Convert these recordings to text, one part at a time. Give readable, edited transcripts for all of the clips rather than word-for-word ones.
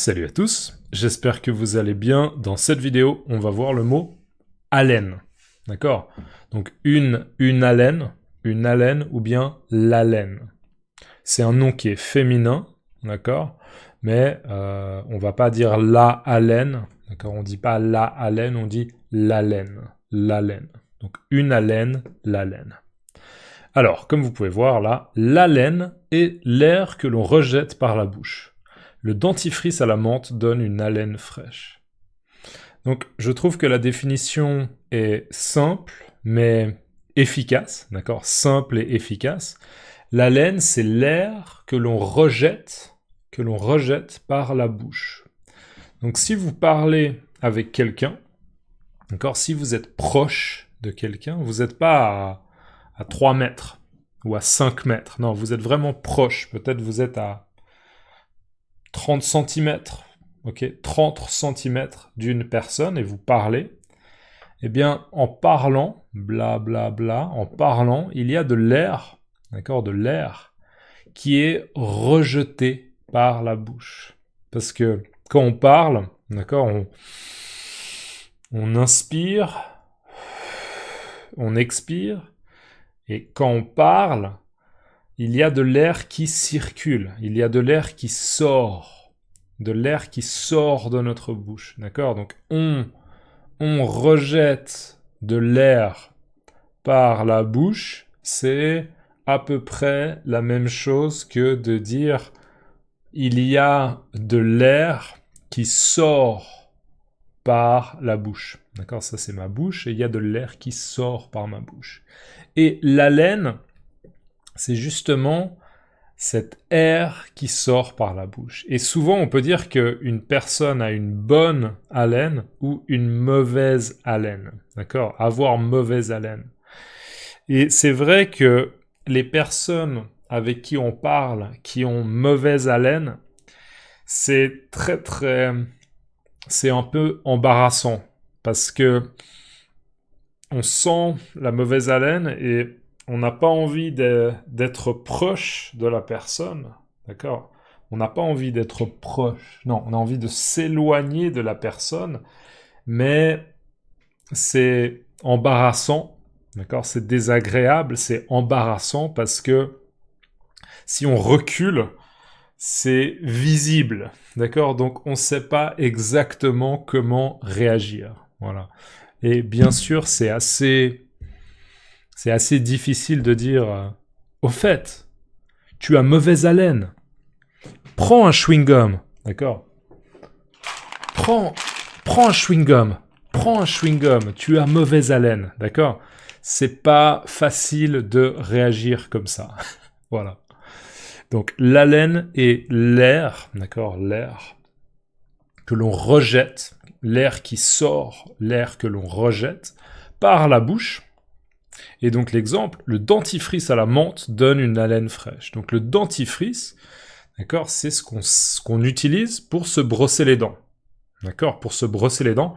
Salut à tous, j'espère que vous allez bien. Dans cette vidéo, on va voir le mot haleine. D'accord? Donc une haleine ou bien l'haleine. C'est un nom qui est féminin, d'accord? Mais on va pas dire la haleine, d'accord? On dit pas la haleine, on dit l'haleine. L'haleine. Donc une haleine, l'haleine. Alors, comme vous pouvez voir là, l'haleine est l'air que l'on rejette par la bouche. Le dentifrice à la menthe donne une haleine fraîche. Donc, je trouve que la définition est simple, mais efficace, d'accord? Simple et efficace. L'haleine, c'est l'air que l'on rejette par la bouche. Donc, si vous parlez avec quelqu'un, d'accord? Si vous êtes proche de quelqu'un, vous n'êtes pas à 3 mètres ou à 5 mètres. Non, vous êtes vraiment proche. Peut-être vous êtes à 30 cm, ok, 30 cm d'une personne et vous parlez, eh bien, en parlant, en parlant, il y a de l'air, d'accord, de l'air qui est rejeté par la bouche. Parce que quand on parle, d'accord, on inspire, on expire, et quand on parle, il y a de l'air qui circule, il y a de l'air qui sort, de notre bouche, d'accord? Donc on rejette de l'air par la bouche, c'est à peu près la même chose que de dire il y a de l'air qui sort par la bouche, d'accord? Ça c'est ma bouche et il y a de l'air qui sort par ma bouche. Et l'haleine, c'est justement cet air qui sort par la bouche. Et souvent, on peut dire qu'une personne a une bonne haleine ou une mauvaise haleine. D'accord? Avoir mauvaise haleine. Et c'est vrai que les personnes avec qui on parle, qui ont mauvaise haleine, c'est c'est un peu embarrassant. Parce que on sent la mauvaise haleine et on n'a pas envie d'être proche de la personne, d'accord? On n'a pas envie d'être proche. Non, on a envie de s'éloigner de la personne, mais c'est embarrassant, d'accord? C'est désagréable, c'est embarrassant parce que si on recule, c'est visible, d'accord? Donc on ne sait pas exactement comment réagir, voilà. Et bien sûr, c'est assez difficile de dire au fait, tu as mauvaise haleine. Prends un chewing-gum, d'accord? Prends un chewing-gum. Prends un chewing-gum. Tu as mauvaise haleine, d'accord? C'est pas facile de réagir comme ça. Voilà. Donc l'haleine est l'air, d'accord? L'air que l'on rejette, l'air qui sort, l'air que l'on rejette par la bouche. Et donc l'exemple, le dentifrice à la menthe donne une haleine fraîche. Donc le dentifrice, d'accord, c'est ce qu'on utilise pour se brosser les dents. D'accord, pour se brosser les dents.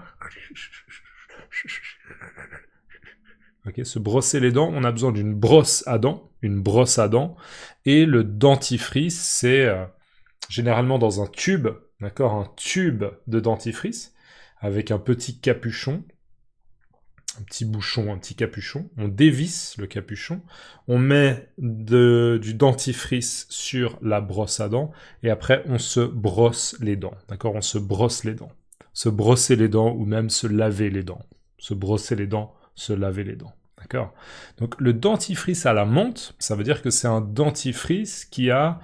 Ok, se brosser les dents, on a besoin d'une brosse à dents, et le dentifrice, c'est généralement dans un tube, d'accord, un tube de dentifrice, avec un petit capuchon, un petit bouchon, un petit capuchon, on dévisse le capuchon, on met du dentifrice sur la brosse à dents, et après on se brosse les dents, d'accord? On se brosse les dents. Se brosser les dents ou même se laver les dents. Se brosser les dents, se laver les dents, d'accord? Donc le dentifrice à la menthe, ça veut dire que c'est un dentifrice qui a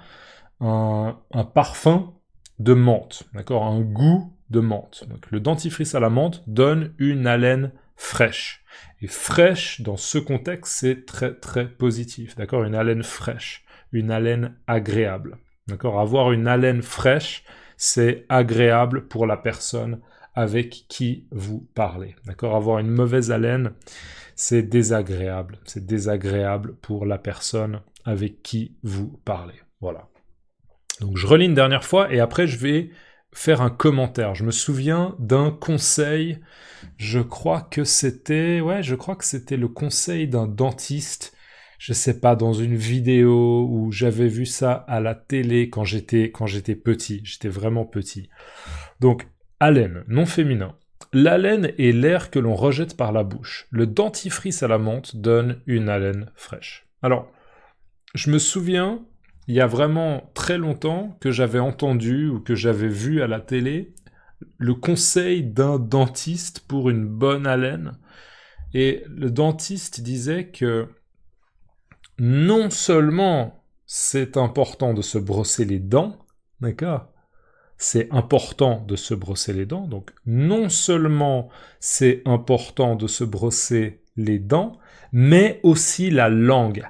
un parfum de menthe, d'accord? Un goût de menthe. Donc le dentifrice à la menthe donne une haleine fraîche. Et fraîche, dans ce contexte, c'est très positif, d'accord? Une haleine fraîche, une haleine agréable, d'accord? Avoir une haleine fraîche, c'est agréable pour la personne avec qui vous parlez, d'accord? Avoir une mauvaise haleine, c'est désagréable pour la personne avec qui vous parlez, voilà. Donc je relis une dernière fois et après je vais faire un commentaire. Je me souviens d'un conseil, je crois que c'était le conseil d'un dentiste je sais pas, dans une vidéo où j'avais vu ça à la télé quand j'étais petit. J'étais vraiment petit. Donc, haleine, nom féminin. L'haleine est l'air que l'on rejette par la bouche. Le dentifrice à la menthe donne une haleine fraîche. Alors, je me souviens, il y a vraiment très longtemps, que j'avais entendu ou que j'avais vu à la télé le conseil d'un dentiste pour une bonne haleine. Et le dentiste disait que non seulement c'est important de se brosser les dents, d'accord ? C'est important de se brosser les dents, donc non seulement c'est important de se brosser les dents, mais aussi la langue.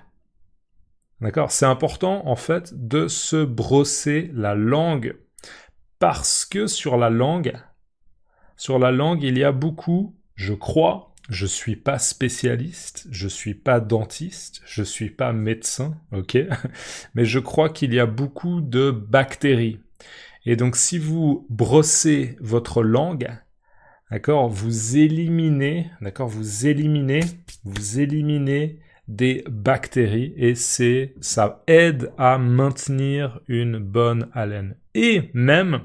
D'accord ? C'est important en fait de se brosser la langue parce que sur la langue, il y a beaucoup, je crois, je suis pas spécialiste, je suis pas dentiste, je suis pas médecin, ok ? Mais je crois qu'il y a beaucoup de bactéries. Et donc, si vous brossez votre langue, d'accord, vous éliminez des bactéries et ça aide à maintenir une bonne haleine. Et même,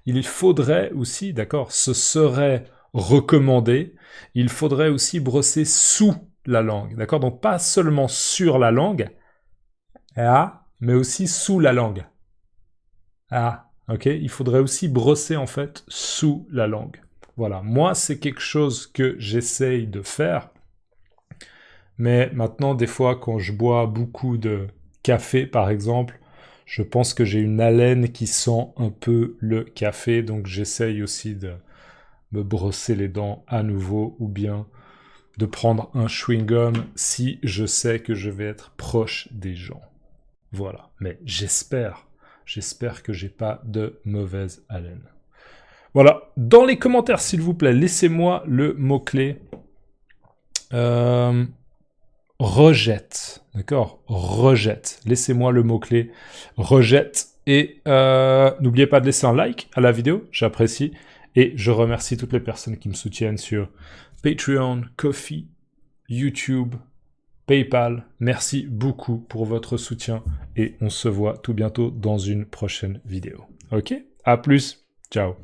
il faudrait aussi, d'accord, ce serait recommandé, il faudrait aussi brosser sous la langue, d'accord, donc pas seulement sur la langue, mais aussi sous la langue. Ok, il faudrait aussi brosser en fait sous la langue. Voilà, moi c'est quelque chose que j'essaye de faire, mais maintenant des fois quand je bois beaucoup de café par exemple, je pense que j'ai une haleine qui sent un peu le café, donc j'essaye aussi de me brosser les dents à nouveau ou bien de prendre un chewing-gum si je sais que je vais être proche des gens. Voilà, mais j'espère que j'ai pas de mauvaise haleine. Voilà, dans les commentaires s'il vous plaît, laissez-moi le mot-clé rejette, d'accord, rejette. Laissez-moi le mot-clé rejette et n'oubliez pas de laisser un like à la vidéo, j'apprécie et je remercie toutes les personnes qui me soutiennent sur Patreon, Ko-fi, YouTube, PayPal. Merci beaucoup pour votre soutien et on se voit tout bientôt dans une prochaine vidéo. Ok ? À plus, ciao.